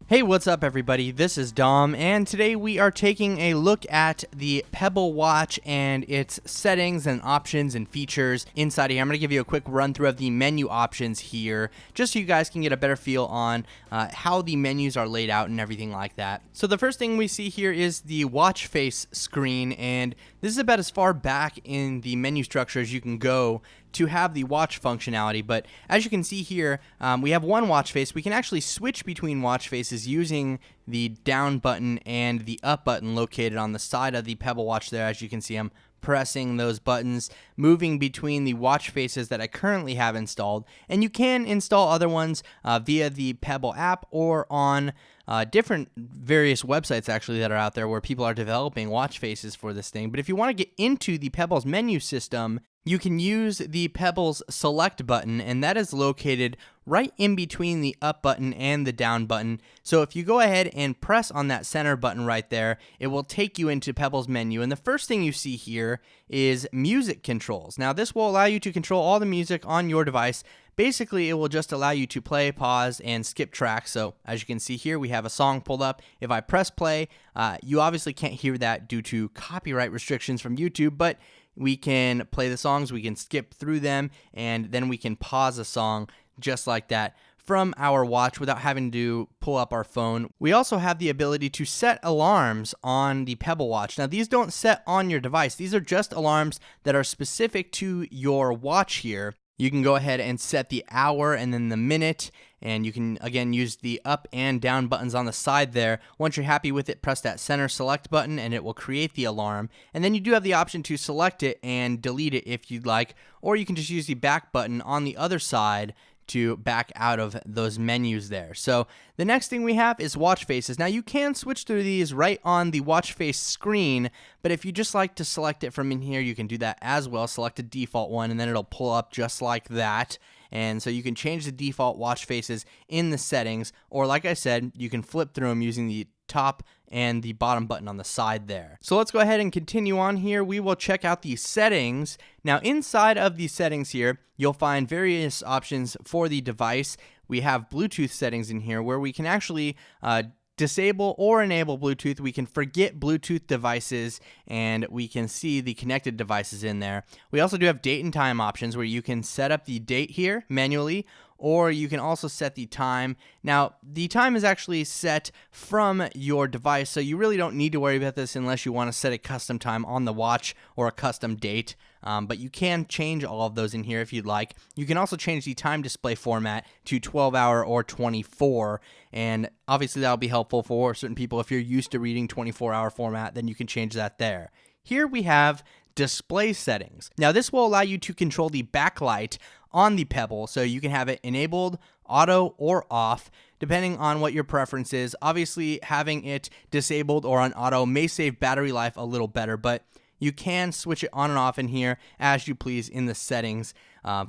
Hey, what's up everybody? This is Dom, and today we are taking a look at the Pebble watch and its settings and options and features inside here. I'm going to give you a quick run through of the menu options here, just so you guys can get a better feel on how the menus are laid out and everything like that. So the first thing we see here is the watch face screen, and this is about as far back in the menu structure as you can go to have the watch functionality. But as you can see here, we have one watch face. We can actually switch between watch faces using the down button and the up button located on the side of the Pebble watch there. As you can see, I'm pressing those buttons, moving between the watch faces that I currently have installed. And you can install other ones via the Pebble app or on different various websites actually that are out there where people are developing watch faces for this thing. But if you want to get into the Pebble's menu system, you can use the Pebble's select button, and that is located right in between the up button and the down button. So if you go ahead and press on that center button right there, it will take you into Pebble's menu. And the first thing you see here is music controls. Now this will allow you to control all the music on your device. Basically, it will just allow you to play, pause, and skip tracks. So as you can see here, we have a song pulled up. If I press play, you obviously can't hear that due to copyright restrictions from YouTube, but we can play the songs, we can skip through them, and then we can pause a song just like that from our watch without having to pull up our phone. We also have the ability to set alarms on the Pebble watch. Now these don't set on your device. These are just alarms that are specific to your watch here. You can go ahead and set the hour and then the minute, and you can again use the up and down buttons on the side there. Once you're happy with it, press that center select button and it will create the alarm. And then you do have the option to select it and delete it if you'd like, or you can just use the back button on the other side to back out of those menus there. So the next thing we have is watch faces. Now you can switch through these right on the watch face screen, but if you just like to select it from in here, you can do that as well. Select a default one and then it'll pull up just like that. And so you can change the default watch faces in the settings, or like I said, you can flip through them using the top and the bottom button on the side there. So let's go ahead and continue on here. We will check out the settings. Now inside of the settings here, you'll find various options for the device. We have Bluetooth settings in here where we can actually disable or enable Bluetooth. We can forget Bluetooth devices and we can see the connected devices in there. We also do have date and time options where you can set up the date here manually, or you can also set the time. Now, the time is actually set from your device, so you really don't need to worry about this unless you want to set a custom time on the watch or a custom date. But you can change all of those in here if you'd like. You can also change the time display format to 12-hour or 24, and obviously that'll be helpful for certain people. If you're used to reading 24-hour format, then you can change that there. Here we have display settings. Now this will allow you to control the backlight on the Pebble, so you can have it enabled, auto, or off, depending on what your preference is. Obviously, having it disabled or on auto may save battery life a little better, but you can switch it on and off in here as you please in the settings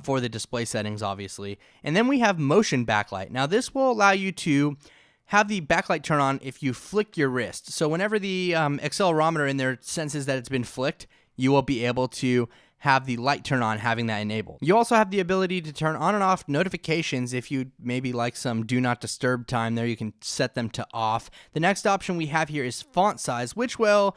for the display settings, obviously. And then we have motion backlight. Now this will allow you to have the backlight turn on if you flick your wrist. So whenever the accelerometer in there senses that it's been flicked, you will be able to have the light turn on, having that enabled. You also have the ability to turn on and off notifications. If you maybe like some do not disturb time there, you can set them to off. The next option we have here is font size, which will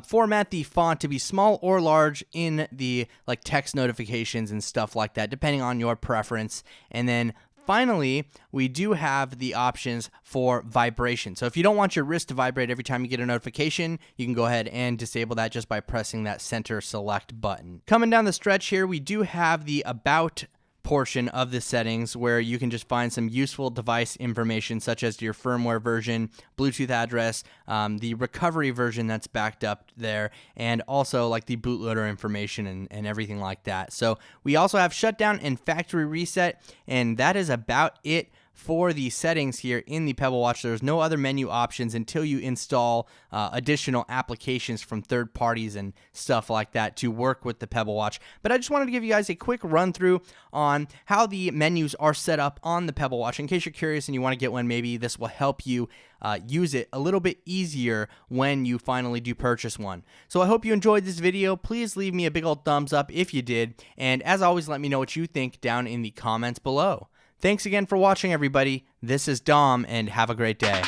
format the font to be small or large in the text notifications and stuff like that, depending on your preference. And then finally, we do have the options for vibration. So if you don't want your wrist to vibrate every time you get a notification, you can go ahead and disable that just by pressing that center select button. Coming down the stretch here, we do have the about portion of the settings where you can just find some useful device information such as your firmware version, Bluetooth address, the recovery version that's backed up there, and also like the bootloader information and everything like that. So we also have shutdown and factory reset, and that is about it for the settings here in the Pebble watch. There's no other menu options until you install additional applications from third parties and stuff like that to work with the Pebble watch. But I just wanted to give you guys a quick run through on how the menus are set up on the Pebble watch. In case you're curious and you want to get one, maybe this will help you use it a little bit easier when you finally do purchase one. So I hope you enjoyed this video. Please leave me a big old thumbs up if you did, and as always, let me know what you think down in the comments below. Thanks again for watching, everybody. This is Dom, and have a great day.